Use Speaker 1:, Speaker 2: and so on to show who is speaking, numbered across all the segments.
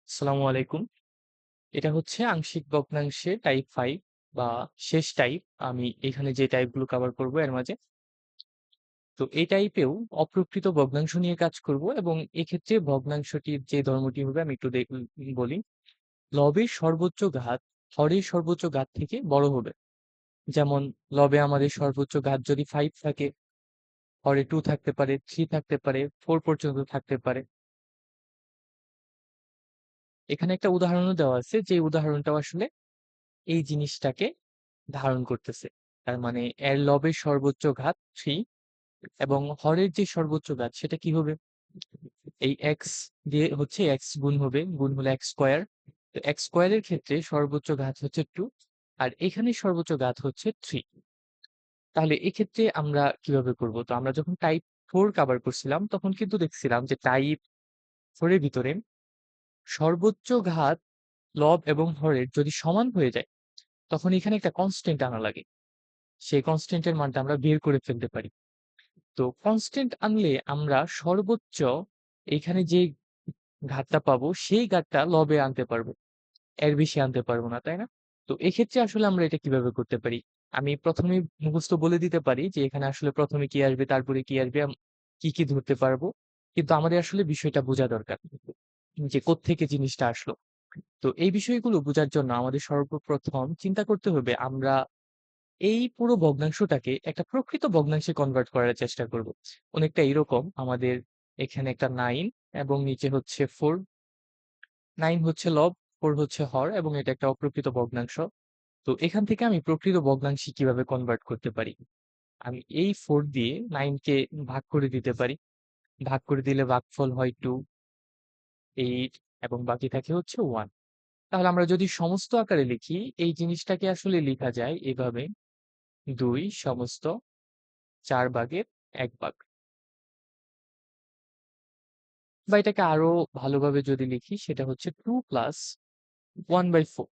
Speaker 1: আসসালামু আলাইকুম। এটা হচ্ছে আংশিক ভগ্নাংশে টাইপ 5 বা শেষ টাইপ। আমি এখানে যে টাইপগুলো কভার করব এর মাঝে। তো এই টাইপেও অপ্রকৃত ভগ্নাংশ নিয়ে কাজ করব এবং এক্ষেত্রে ভগ্নাংশটির যে ধর্মটি হবে আমি একটু বলি। লবের সর্বোচ্চ ঘাত হরের সর্বোচ্চ ঘাত থেকে বড় হবে। যেমন লবে আমাদের সর্বোচ্চ ঘাত যদি 5 থাকে, হরে 2 থাকতে পারে, 3 থাকতে পারে, 4 পর্যন্ত থাকতে পারে। এখানে একটা উদাহরণও দেওয়া আছে যে উদাহরণটাও আসলে এই জিনিসটাকে ধারণ করতেছে। তার মানে এর লবের সর্বোচ্চ ঘাত 3 এবং হরের যে সর্বোচ্চ ঘাত সেটা কি হবে? এই x দিয়ে হচ্ছে x গুণ হবে, গুণ হলে x স্কয়ার। তো x স্কয়ারের ক্ষেত্রে সর্বোচ্চ ঘাত হচ্ছে 2 আর এখানে সর্বোচ্চ ঘাত হচ্ছে 3। তাহলে এক্ষেত্রে আমরা কিভাবে করব? তো আমরা যখন টাইপ 4 কভার করছিলাম তখন কিন্তু দেখছিলাম যে টাইপ 4 এর ভিতরে সর্বোচ্চ ঘাত লব এবং হরের যদি সমান হয়ে যায় তখন এখানে একটা কনস্ট্যান্ট আনা লাগে। সেই কনস্ট্যান্টের মানটা আমরা বের করে ফেলতে পারি। তো কনস্ট্যান্ট আনলে আমরা সর্বোচ্চ এখানে যে ঘাতটা পাবো সেই ঘাতটা লবে আনতে পারবো। এর বেশি আনতে পারবো না, তাই না? তো এক্ষেত্রে আসলে আমরা এটা কিভাবে করতে পারি? আমি ১ম এই মুখস্থ বলে দিতে পারি যে এখানে আসলে ১ম এ কি আসবে, তারপরে কি আসবে, কি, কি ধরতে পারবো। কিন্তু আমাদের আসলে বিষয়টা বোঝা দরকার যে কোত্থেকে জিনিসটা আসলো। তো এই বিষয়গুলো বোঝার জন্য আমাদের সর্বপ্রথম চিন্তা করতে হবে আমরা এই পুরো ভগ্নাংশটাকে একটা প্রকৃত ভগ্নাংশে কনভার্ট করার চেষ্টা করব। অনেকটা এরকম আমাদের এখানে একটা 9 এবং নিচে হচ্ছে 4। 9 হচ্ছে লব, 4 হচ্ছে হর এবং এটা একটা অপ্রকৃত ভগ্নাংশ। তো এখান থেকে আমি প্রকৃত ভগ্নাংশে কিভাবে কনভার্ট করতে পারি? আমি এই 4 দিয়ে 9 কে ভাগ করে দিতে পারি। ভাগ করে দিলে ভাগফল হয় 2, 8 এবং বাকি থাকে হচ্ছে 1। তাহলে আমরা যদি সমস্ত আকারে লিখি এই জিনিসটাকে আসলে লিখা যায় এভাবে 2 সমস্ত 4 ভাগের 1 ভাগ। বা এটাকে আরো ভালোভাবে যদি লিখি সেটা হচ্ছে 2 প্লাস 1/4।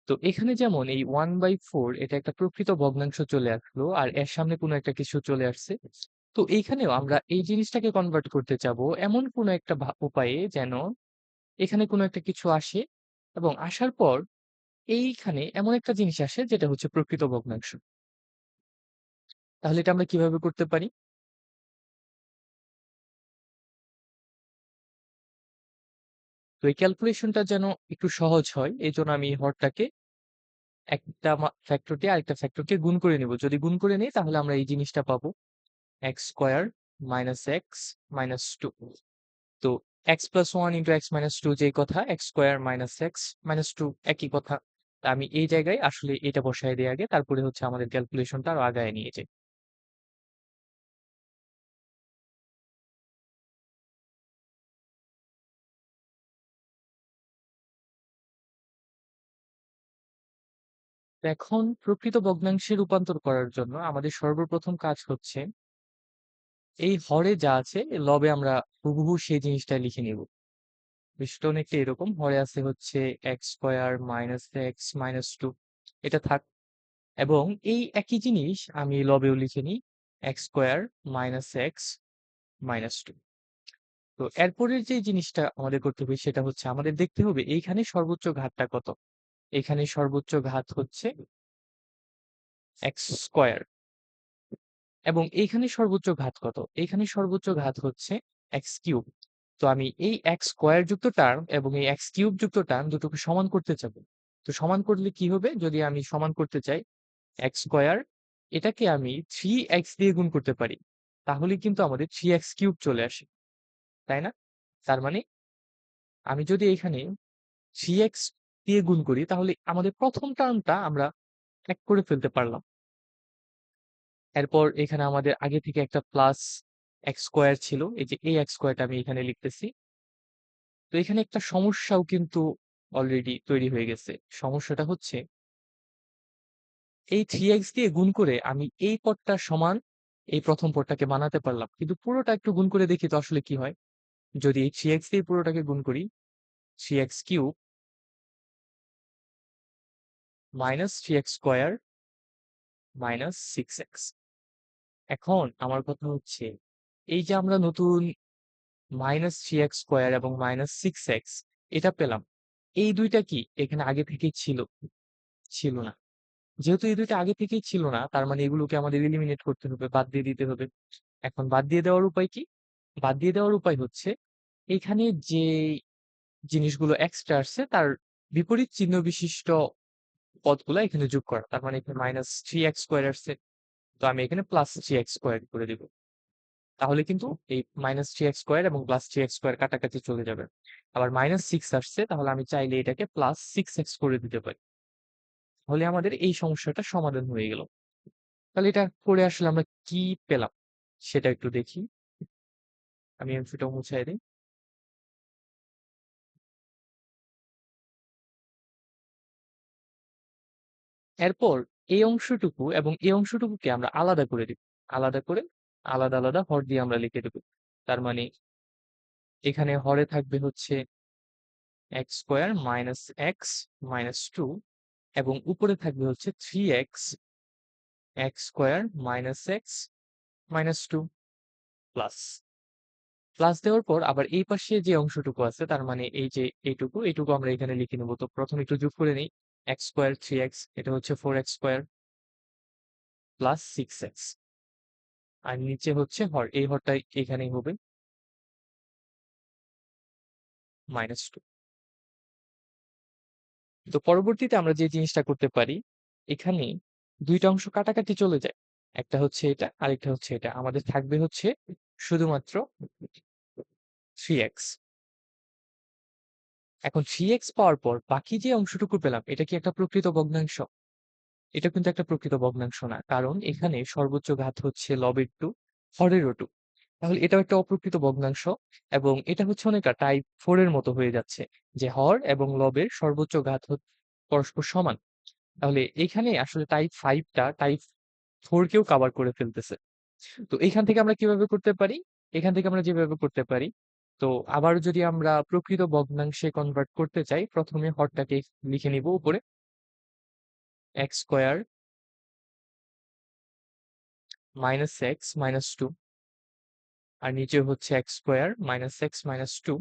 Speaker 1: তো এখানে যেমন এই 1/4 এটা একটা প্রকৃত ভগ্নাংশ চলে আসলো আর এর সামনে কোনো একটা কিছু চলে আসছে। তো এইখানেও আমরা এই জিনিসটাকে কনভার্ট করতে চাবো এমন কোনো একটা উপায়ে যেন এখানে কোনো একটা কিছু আসে এবং আসার পর এইখানে এমন একটা জিনিস আসে যেটা হচ্ছে প্রকৃত ভগ্নাংশ। তাহলে এটা আমরা কিভাবে করতে পারি? তো এই ক্যালকুলেশনটা যেন একটু সহজ হয় এজন্য আমি এই হরটাকে একটা ফ্যাক্টরকে আরেকটা ফ্যাক্টরকে গুণ করে নিব। যদি গুণ করে নেই তাহলে আমরা এই জিনিসটা পাবো x square minus x minus 2। তো x plus 1 into x minus 2 যেই কথা x square minus x minus 2 একই কথা। তা আমি এই জায়গায় আসলে এটা বসায় দিই আগে, তারপরে হচ্ছে আমাদের ক্যালকুলেশনটা আরো আগায় নিয়ে যাই। তো এখন প্রকৃত ভগ্নাংশে রূপান্তর করার জন্য আমাদের সর্বপ্রথম কাজ হচ্ছে এই হরে যা আছে লবে আমরা হুবহু সেই জিনিসটা লিখে নিব। বিষয়টা অনেকটা এরকম, হরে আছে হচ্ছে x square minus x minus 2, এটা থাক। এবং এই একই জিনিস আমি লবেও লিখে নিই, x square minus x minus 2। তো এরপরের যে জিনিসটা আমাদের করতে হবে সেটা হচ্ছে আমাদের দেখতে হবে এইখানে সর্বোচ্চ ঘাতটা কত। এখানে সর্বোচ্চ ঘাত হচ্ছে এক্স স্কোয়ার এবং এইখানে সর্বোচ্চ ঘাত কত? এইখানে সর্বোচ্চ ঘাত হচ্ছে এক্স কিউব। তো আমি এই এক্স স্কোয়ার যুক্ত টার্ম এবং এই এক্স কিউব যুক্ত টার্ম দুটোকে সমান করতে চাবো। তো সমান করলে কি হবে? যদি আমি সমান করতে চাই এক্স স্কোয়ার, এটাকে আমি 3x দিয়ে গুণ করতে পারি। তাহলে কিন্তু আমাদের 3x কিউব চলে আসে, তাই না? তার মানে আমি যদি এখানে 3x দিয়ে গুণ করি তাহলে আমাদের প্রথম টার্মটা আমরা এক করে ফেলতে পারলাম। এরপর এখানে আমাদের আগে থেকে একটা প্লাস এক্স স্কোয়ার ছিল, এই যে এই এক্স স্কোয়ারটা আমি এখানে লিখতেছি। তো এখানে একটা সমস্যাও কিন্তু অলরেডি তৈরি হয়ে গেছে। সমস্যাটা হচ্ছে এই 3x দিয়ে গুণ করে আমি এই পদটার সমান এই প্রথম পদটাকে বানাতে পারলাম, কিন্তু পুরোটা একটু গুণ করে দেখি তো আসলে কি হয়। যদি এই 3x দিয়ে পুরোটাকে গুণ করি, 3x cube minus 3x square minus 6x। এখন আমার কথা হচ্ছে এই যে আমরা নতুন মাইনাস 3x স্কোয়ার এবং মাইনাস 6x এটা পেলাম। এই ২ টা কি এখানে আগে থেকেই ছিল? ছিল না। যেহেতু এই ২ টা আগে থেকেই ছিল না, তার মানে এগুলোকে আমাদের এলিমিনেট করতে হবে, বাদ দিয়ে দিতে হবে। এখন বাদ দিয়ে দেওয়ার উপায় কি? বাদ দিয়ে দেওয়ার উপায় হচ্ছে এখানে যে জিনিসগুলো এক্সট্রা আসছে তার বিপরীত চিহ্ন বিশিষ্ট পদগুলা এখানে যোগ করা। তার মানে এখানে -3x² আসছে। তো আমি এখানে +3x² করে দিব। তাহলে কিন্তু এই -3x² এবং +3x² কাটাকাটি চলে যাবে। আবার -6 আসছে, তাহলে আমি চাইলে এটাকে +6x করে দিতে পারি। তাহলে আমাদের এই সমস্যাটার সমাধান হয়ে গেল। তাহলে এটা করে আসলে আমরা কি পেলাম? সেটা একটু দেখি। আমি এমসিটাও মুছায় দেই। এরপর এই অংশটুকু এবং এই অংশটুকুকে আমরা আলাদা করে দিব। আলাদা করে আলাদা, আলাদা হর দিয়ে আমরা লিখে দেব। তার মানে এখানে হরে থাকবে হচ্ছে x² - x - 2 এবং উপরে থাকবে হচ্ছে 3x x² - x - 2 plus. Plus দেওয়ার পর আবার এই পাশে যে অংশটুকু আছে তার মানে এই যে এইটুকু আমরা এখানে লিখে নেব। তো প্রথমে একটু যোগ করে নেই। x² 3x এটা হচ্ছে 4x² প্লাস 6x আর নিচে হচ্ছে হর। এই হরটা এখানেই হবে -2। তো পরবর্তীতে আমরা যে জিনিসটা করতে পারি, এখানে ২ টা অংশ কাটাকাটি চলে যায়। একটা হচ্ছে এটা, আরেকটা হচ্ছে এটা। আমাদের থাকবে হচ্ছে শুধুমাত্র 3x। এখন 3x পাওয়ার পর বাকি যে অংশটুকু পেলাম এটা কি একটা প্রকৃত ভগ্নাংশ? এটা কিন্তু একটা প্রকৃত ভগ্নাংশ না। কারণ এখানে সর্বোচ্চ ঘাত হচ্ছে লবের 2, হরেরও 2। তাহলে এটাও একটা অপ্রকৃত ভগ্নাংশ এবং এটা হচ্ছে অনেকটা টাইপ 4 এর মতো হয়ে যাচ্ছে। যে হর এবং লবের সর্বোচ্চ ঘাত পরস্পর সমান। তাহলে এখানে আসলে টাইপ 5 টা টাইপ 4 কেও কভার করে ফেলতেছে। তো এখান থেকে আমরা কিভাবে করতে পারি? এখান থেকে আমরা যেভাবে করতে পারি, তো আবার যদি আমরা প্রকৃত ভগ্নাংশে কনভার্ট করতে চাই, প্রথমে হরটাকে লিখে নিব উপরে x² - x - 2 আর নিচে হচ্ছে x² - x - 2।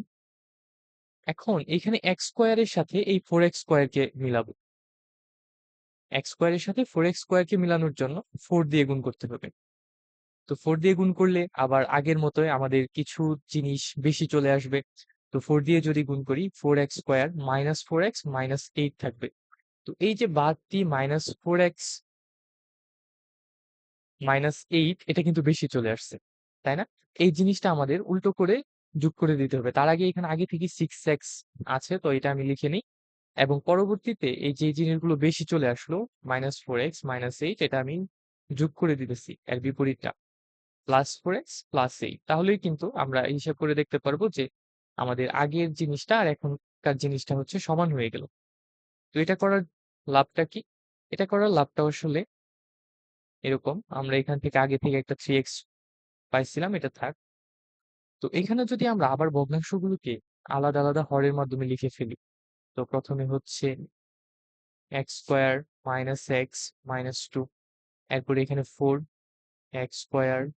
Speaker 1: এখন এখানে x² এর সাথে এই 4x² কে মিলাবো। x² এর সাথে 4x² কে মিলানোর জন্য 4 দিয়ে গুণ করতে হবে। তো 4 দিয়ে গুণ করলে আবার আগের মতোই আমাদের কিছু জিনিস বেশি চলে আসবে। তো 4 দিয়ে যদি গুণ করি 4x² - 4x - 8 থাকবে। তো এই যে বাদটি -4x -8 এটা কিন্তু বেশি চলে আসছে। তাই না? এই জিনিসটা আমাদের উল্টো করে যোগ করে দিতে হবে। তার আগে এখানে আগে থেকেই 6x আছে, তো এটা আমি লিখে নিই এবং পরবর্তীতে এই যে জিনিসগুলো বেশি চলে আসলো -4x -8 এটা আমি যোগ করে দিতেছি এর বিপরীতটা। +4x +8 তাহলেই কিন্তু আমরা হিসাব করে দেখতে পারবো যে আমাদের আগের জিনিসটা আর এখনকার জিনিসটা হচ্ছে সমান হয়ে গেল। তো এটা করার লাভটা কি? এটা করার লাভটা আসলে এরকম, আমরা এখান থেকে আগে থেকে একটা 3x পাইছিলাম, এটা থাক। তো এখানে যদি আমরা আবার ভগ্নাংশগুলোকে আলাদা, আলাদা হরের মাধ্যমে লিখে ফেলি, তো প্রথমে হচ্ছে x² - x - 2 এরপরে এখানে 4 x²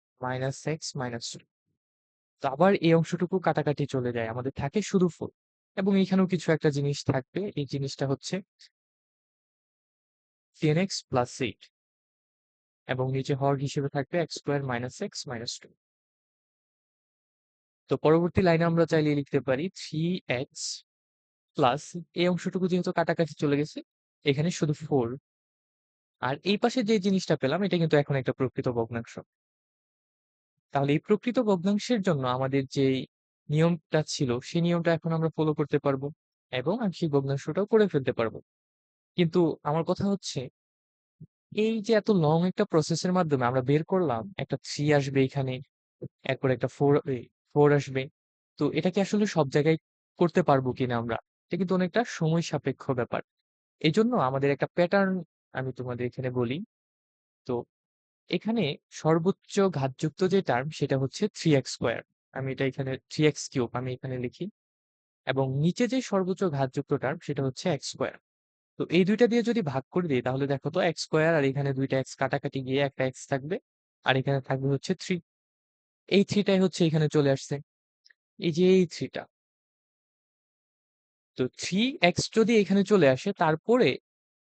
Speaker 1: - x - 2। তো আবার এই অংশটুকু কাটাকাটি চলে যায়। আমাদের থাকে শুধু 4 এবং এখানেও কিছু একটা জিনিস থাকবে। এই জিনিসটা হচ্ছে 10x + 8 এবং নিচে হর হিসেবে থাকবে x² - x - 2। তো পরবর্তী লাইনে আমরা চাইলে লিখতে পারি 3x প্লাস এই অংশটুকু যেহেতু কাটাকাটি চলে গেছে, এখানে শুধু 4 আর এই পাশে যে জিনিসটা পেলাম এটা কিন্তু এখন একটা প্রকৃত ভগ্নাংশ। তাহলে এই প্রকৃত ভগ্নাংশের জন্য আমাদের যেই নিয়মটা ছিল সেই নিয়মটা এখন আমরা ফলো করতে পারবো এবং আংশিক ভগ্নাংশটাও করে ফেলতে পারবো। কিন্তু আমার কথা হচ্ছে এই যে এত লং একটা প্রসেসের মাধ্যমে আমরা বের করলাম একটা 3 আসবে এখানে, এরপর একটা 4 আসবে। তো এটা কি আসলে সব জায়গায় করতে পারবো কিনা আমরা? এটা কিন্তু অনেকটা সময় সাপেক্ষ ব্যাপার। এজন্য আমাদের একটা প্যাটার্ন আমি তোমাদের এখানে বলি। তো এখানে সর্বোচ্চ ঘাতযুক্ত যে টার্ম সেটা হচ্ছে 3x²। আমি এটা এখানে 3x³ আমি এখানে লিখি এবং নিচে যে সর্বোচ্চ ঘাতযুক্ত টার্ম সেটা হচ্ছে x²। তো এই ২ টা দিয়ে যদি ভাগ করে দেই তাহলে দেখো তো x² আর এখানে ২ টা x কাটাকাটি গিয়ে একটা x থাকবে আর এখানে থাকবে হচ্ছে 3। এই 3 টাই হচ্ছে এখানে চলে আসছে। এই যে এই 3 টা তো 3x যদি এখানে চলে আসে, তারপরে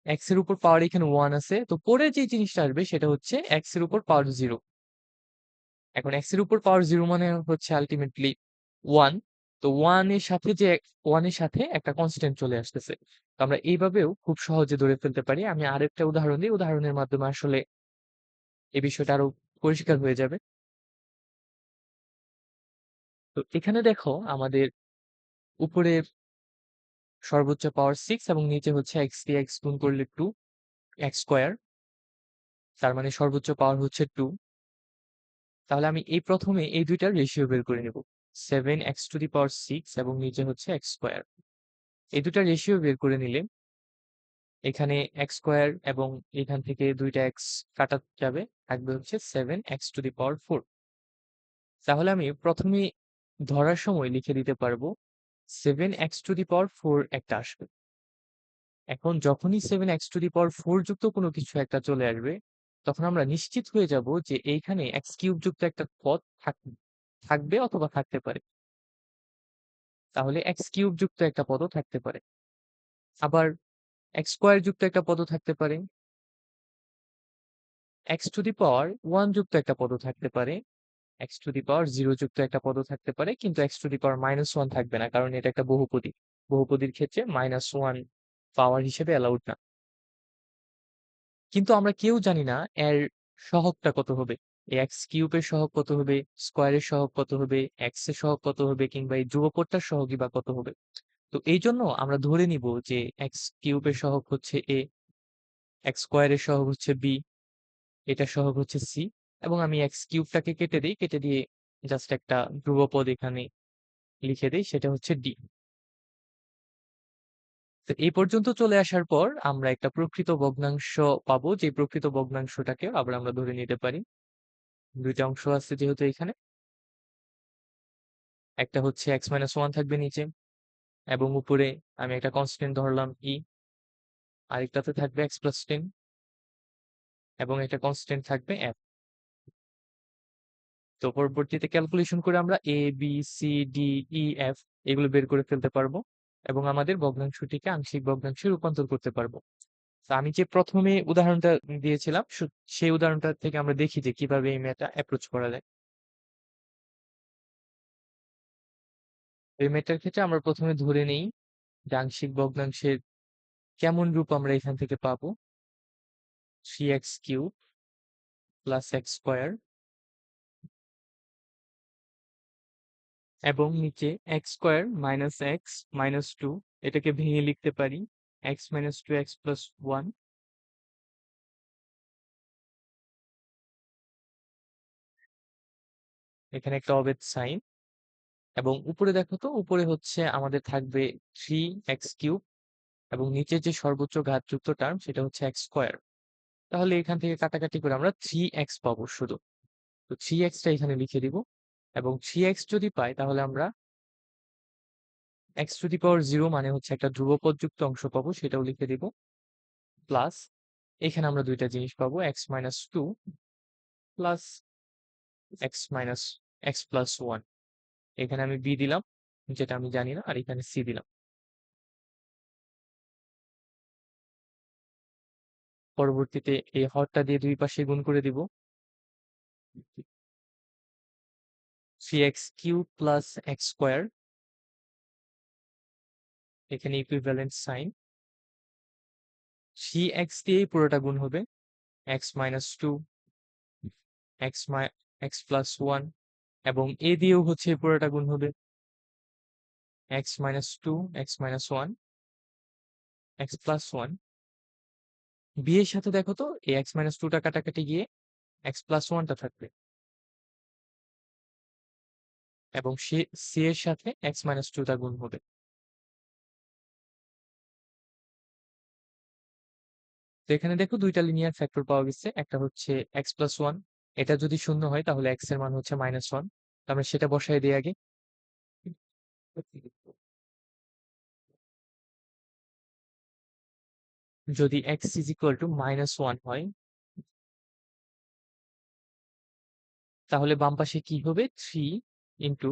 Speaker 1: x এর উপর পাওয়ার এখানে 1 আছে, তো পরে যে জিনিসটা আসবে সেটা হচ্ছে x এর উপর পাওয়ার 0। এখন x এর উপর পাওয়ার 0 মানে হচ্ছে আলটিমেটলি 1। তো 1 এর সাথে যে 1 এর সাথে একটা কনস্ট্যান্ট চলে আসতেছে। তো আমরা এইভাবেও খুব সহজে ধরে ফেলতে পারি। আমি আরেকটা উদাহরণ দিই, উদাহরণের মাধ্যমে আসলে এই বিষয়টা আরো পরিষ্কার হয়ে যাবে। তো এখানে দেখো আমাদের উপরে সর্বোচ্চ পাওয়ার 6 এবং নিচে হচ্ছে x দিয়ে x গুণ করলে 2 x স্কয়ার, তার মানে সর্বোচ্চ পাওয়ার হচ্ছে 2। তাহলে আমি এই প্রথমে এই দুইটার রেশিও বের করে নেব। 7x টু দি পাওয়ার 6 এবং নিচে হচ্ছে x স্কয়ার। এই দুটার রেশিও বের করে নিলে এখানে x স্কয়ার এবং এখান থেকে দুইটা x কাটা যাবে, থাকবে হচ্ছে 7x টু দি পাওয়ার 4। তাহলে আমি প্রথমে ধরার সময় লিখে দিতে পারবো 7x টু দি পাওয়ার 4 একটা আসবে। এখন যখনই 7x টু দি পাওয়ার 4 যুক্ত কোনো কিছু একটা চলে আসবে, তখন আমরা নিশ্চিত হয়ে যাব যে এইখানে x কিউব যুক্ত একটা পদ থাকবে অথবা থাকতে পারে। তাহলে x কিউব যুক্ত একটা পদও থাকতে পারে, আবার x স্কয়ার যুক্ত একটা পদও থাকতে পারে, x টু দি পাওয়ার 1 যুক্ত একটা পদও থাকতে পারে, x টু দি পাওয়ার 0 যুক্ত একটা পদও থাকতে পারে, কিন্তু x টু দি পাওয়ার -1 থাকবে না, কারণ এটা একটা বহুপদী। বহুপদীর ক্ষেত্রে -1 পাওয়ার হিসেবে অ্যালাউড না। কিন্তু আমরা কেউ জানি না এর সহগটা কত হবে। এই এক্স কিউবের সহগ কত হবে, স্কোয়ারের সহগ কত হবে, এক্স এর সহগ কত হবে, কিংবা এই ধ্রুবপদটার সহগই বা কত হবে। তো এই জন্য আমরা ধরে নিব যে এক্স কিউবের সহগ হচ্ছে এ, এক্স স্কোয়ারের সহগ হচ্ছে বি, এটার সহগ হচ্ছে সি, এবং আমি এক্স কিউবটাকে কেটে দিই, কেটে দিয়ে জাস্ট একটা ধ্রুবপদ এখানে লিখে দিই, সেটা হচ্ছে ডি। তো এই পর্যন্ত চলে আসার পর আমরা একটা প্রকৃত ভগ্নাংশ পাবো, যে প্রকৃত ভগ্নাংশটাকে আবার আমরা ধরে নিতে পারি। দুইটা অংশ আছে যেহেতু এখানে, একটা হচ্ছে x-1 থাকবে নিচে, এবং উপরে আমি একটা কনস্ট্যান্ট ধরলাম e, আরেকটাতে থাকবে x+10 এবং একটা কনস্ট্যান্ট থাকবে f। তো পরবর্তীতে ক্যালকুলেশন করে আমরা a b c d e f এগুলো বের করে ফেলতে পারবো এবং আমাদের ভগ্নাংশটিকে আংশিক ভগ্নাংশে রূপান্তর করতে পারবো। তো আমি যে প্রথমে উদাহরণটা দিয়েছিলাম, সেই উদাহরণটা থেকে আমরা দেখি যে কিভাবে এই ম্যাথটা অ্যাপ্রোচ করা যায়। এই ম্যাথটার ক্ষেত্রে আমরা প্রথমে ধরে নেই যে আংশিক ভগ্নাংশের কেমন রূপ আমরা এখান থেকে পাবো। 3x³ প্লাস এক্স স্কোয়ার, এবং নিচে x square minus x minus 2, এটাকে ভেঙে লিখতে পারি x মাইনাস 2x প্লাস 1। এখানে একটা অবেদ সাইন, এবং উপরে দেখো তো, উপরে হচ্ছে আমাদের থাকবে 3x³ এবং নিচের যে সর্বোচ্চ ঘাতযুক্ত টার্ম সেটা হচ্ছে এক্স স্কোয়ার। তাহলে এখান থেকে কাটাকাটি করে আমরা 3x পাবো শুধু। তো 3xটা এখানে লিখে দিব, এবং 3x যদি পাই তাহলে আমরা x টু দি পাওয়ার 0 মানে হচ্ছে একটা ধ্রুবপদ যুক্ত অংশ পাবো, সেটাও লিখে দিব। প্লাস এখানে আমরা দুইটা জিনিস পাবো, x minus 2 plus x minus x plus 1। এখানে আমি বি দিলাম, যেটা আমি জানি না, আর এখানে সি দিলাম। পরবর্তীতে এই হরটা দিয়ে দুই পাশে গুণ করে দিব। 3x³ প্লাস এক্স স্কোয়ার, এখানে ইকুইভ্যালেন্ট সাইন। 3x দিয়ে পুরোটা গুণ হবে, x minus 2 x x plus 1, এবং এ দিয়েও হচ্ছে পুরোটা গুণ হবে, x minus 2 x minus 1 x plus 1। B এর সাথে দেখো তো, এই এক্স মাইনাস 2টা কাটাকাটি গিয়ে এক্স প্লাস 1টা থাকবে, এবং সি এর সাথে এক্স মাইনাস 2টা গুণ হবে। তো এখানে দেখো দুইটা লিনিয়ার ফ্যাক্টর পাওয়া গেছে, একটা হচ্ছে এক্স প্লাস 1, এটা যদি শূন্য হয় তাহলে এক্স এর মান হচ্ছে -1। আমরা সেটা বসাই দিই আগে। যদি এক্স ইজ ইকুয়াল টু -1 হয়, তাহলে বাম পাশে কি হবে, 3 ইন্টু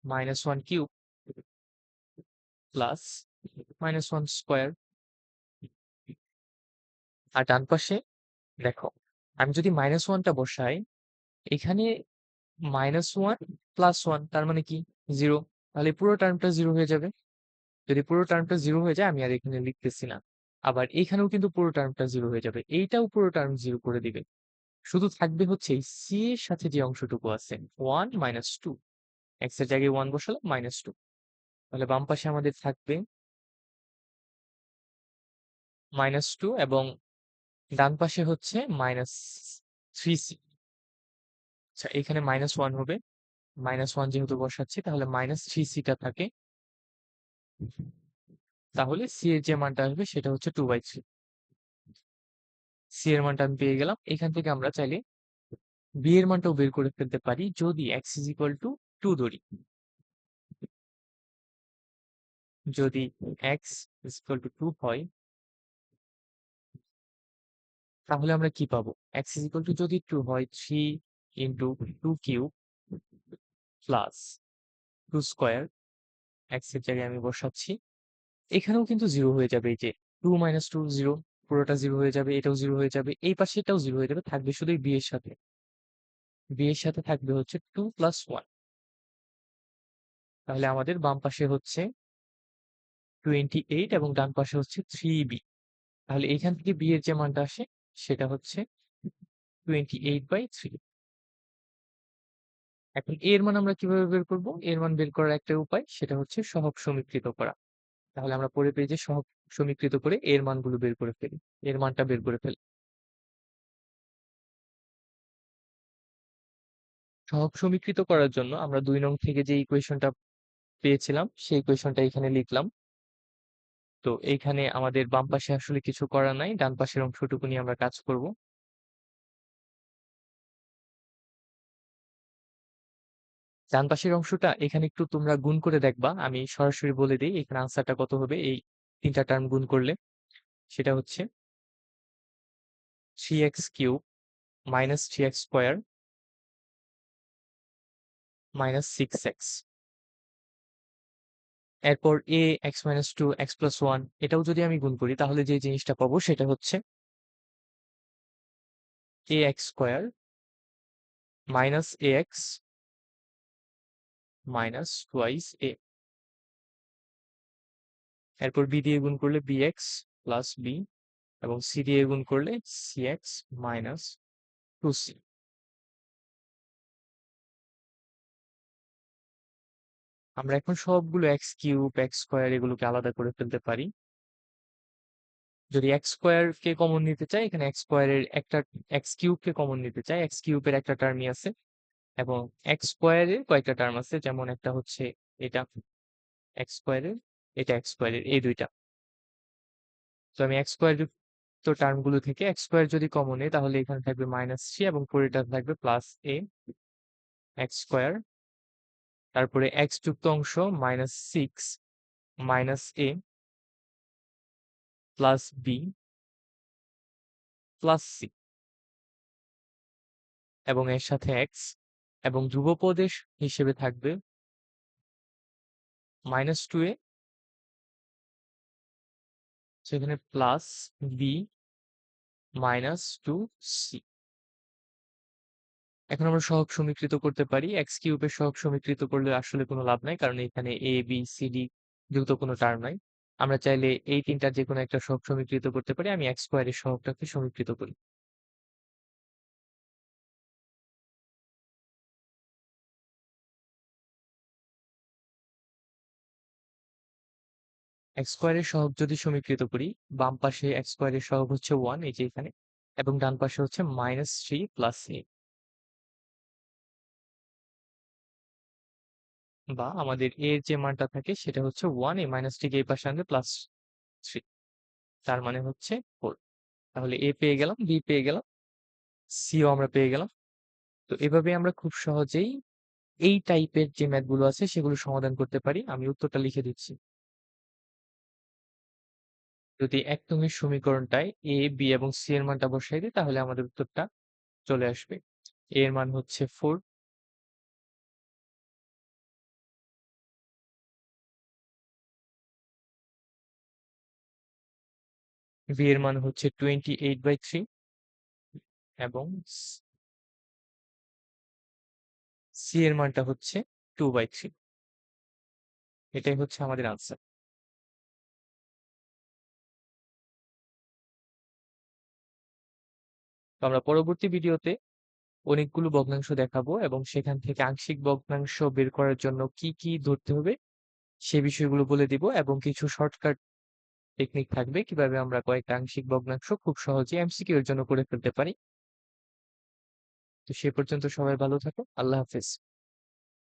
Speaker 1: -1³ প্লাস -1 স্কয়ার। আর ডান পাশে দেখো, আমি যদি -1টা বসাই, এখানে -1 + 1 তার মানে কি 0, তাহলে পুরো টার্মটা 0 হয়ে যাবে। যদি পুরো টার্মটা 0 হয়ে যায় আমি আর এখানে লিখতেছি না। আবার এখানেও কিন্তু পুরো টার্মটা 0 হয়ে যাবে, এইটাও পুরো টার্ম 0 করে দিবে। শুধু থাকবে হচ্ছে এই সি এর সাথে যে অংশটুকু আছে 1 - 2, x এর জায়গায় 1 বসালাম -2, তাহলে বাম পাশে আমাদের থাকবে -2 এবং ডান পাশে হচ্ছে -3c। আচ্ছা, এখানে -1 হবে, -1 যেহেতু বসাচ্ছি তাহলে -3c টা থাকে, তাহলে সি এর যে মানটা আসবে সেটা হচ্ছে 2/3। সি এর মানটা আমি পেয়ে গেলাম। এখান থেকে আমরা চাইলে বি এর মানটাও বের করে ফেলতে পারি যদি x = 2 ধরি। যদি x = 2 হয় তাহলে আমরা কি পাবো? x যদি 2 হয় 3 × 2 কিউব প্লাস 2 স্কয়ার, x এর জায়গায় আমি বসাচ্ছি। এখানেও কিন্তু 0 হয়ে যাবে, এই যে 2 - 2 0, পুরোটা 0 হয়ে যাবে, এটাও 0 হয়ে যাবে, এই পাশে এটাও 0 হয়ে যাবে, থাকবে শুধু এই b এর সাথে। b এর সাথে থাকবে হচ্ছে 2 + 1। তাহলে আমাদের বাম পাশে হচ্ছে 28 এবং ডান পাশে হচ্ছে 3b। তাহলে এখান থেকে b এর যে মানটা আসে সেটা হচ্ছে 28/3। এখন a এর মান আমরা কিভাবে বের করব? এর মান বের করার একটা উপায়, সেটা হচ্ছে সহগ সমীকৃত করা। তাহলে আমরা পরে পেয়ে যে সহগ সমীকৃত করে এর মানগুলো বের করে ফেলি, এর মানটা বের করে ফেলি। সহগ সমীকৃত করার জন্য আমরা 2 নং থেকে যে ইকুয়েশনটা পেয়েছিলাম সেই ইকুয়েশনটা এখানে লিখলাম। তো এইখানে আমাদের বাম পাশে আসলে কিছু করার নাই, ডান পাশের অংশটুকু নিয়ে আমরা কাজ করব। ডান পাশের অংশটা এখানে একটু তোমরা গুণ করে দেখবা, আমি সরাসরি বলে দিই এখানে আনসারটা কত হবে এই তিনটা টার্ম গুণ করলে। সেটা হচ্ছে 3x³ - 3x² - 6x। এরপর x - 2 x + 1 এটাও যদি আমি গুণ করি তাহলে যে জিনিসটা পাবো সেটা হচ্ছে ax² - ax - twice a। এরপর b দিয়ে গুণ করলে bx + b এবং c দিয়ে গুণ করলে cx - 2c। আমরা এখন সবগুলো x³ x² এগুলোকে আলাদা করে ফেলতে পারি। যদি x² কে কমন নিতে চাই, এখানে x² এর একটা, x³ কে কমন নিতে চাই, x³ এর একটা টার্মই আছে এবং x² এর কয়েকটা টার্ম আছে, যেমন একটা হচ্ছে এটা x² এর, এটা x² এর, এই দুইটা। তো আমি x² যুক্ত টার্মগুলো থেকে x² যদি কমন নেই তাহলে এখানে থাকবে -3 এবং পরেরটা থাকবে +a x², তারপরে x যুক্ত অংশ -6 - a +b +c এবং এর সাথে x এবং ধ্রুবপদের হিসেবে থাকবে -2a, সেখানে +b -2c। এখন আমরা সহগ সমীকৃত করতে পারি। x³ এর সহগ সমীকৃত করলে আসলে কোনো লাভ নাই, কারণ এখানে a b c d যুক্ত কোনো টার্ম নাই। আমরা চাইলে এই তিনটার যেকোনো একটা সহগ সমীকৃত করতে পারি। আমি x² এর সহগটাকে সমীকৃত করি। x² এর সহগ যদি সমীকৃত করি, বাম পাশে x² এর সহগ হচ্ছে 1, এই যে এখানে, এবং ডান পাশে হচ্ছে -3 + a, বা আমাদের a এর যে মানটা থাকে সেটা হচ্ছে 1, এই -3 কে এই পাশে আনলে +3, তার মানে হচ্ছে 4। তাহলে a পেয়ে গেলাম, b পেয়ে গেলাম, c ও আমরা পেয়ে গেলাম। তো এভাবে আমরা খুব সহজেই এই টাইপের যে ম্যাথগুলো আছে সেগুলো সমাধান করতে পারি। আমি উত্তরটা লিখে দিচ্ছি। যদি এক নংয়ের সমীকরণটায় a, b এবং c এর মানটা বসাই দিই তাহলে আমাদের উত্তরটা চলে আসবে। a এর মান হচ্ছে 4, ভি এর মান হচ্ছে 28/3 এবং সি এর মানটা হচ্ছে 2/3। এটাই হচ্ছে আমাদের আনসার। তো আমরা পরবর্তী ভিডিওতে অনেকগুলো ভগ্নাংশ দেখাবো এবং সেখান থেকে আংশিক ভগ্নাংশ বের করার জন্য কি কি ধরতে হবে সে বিষয়গুলো বলে দিব এবং কিছু শর্টকাট টেকনিক থাকবে কিভাবে আমরা কয়েকটা আংশিক ভগ্নাংশ খুব সহজে এমসিকিউ এর জন্য করে ফেলতে পারি। তো সে পর্যন্ত সবাই ভালো থাকো। আল্লাহ হাফেজ।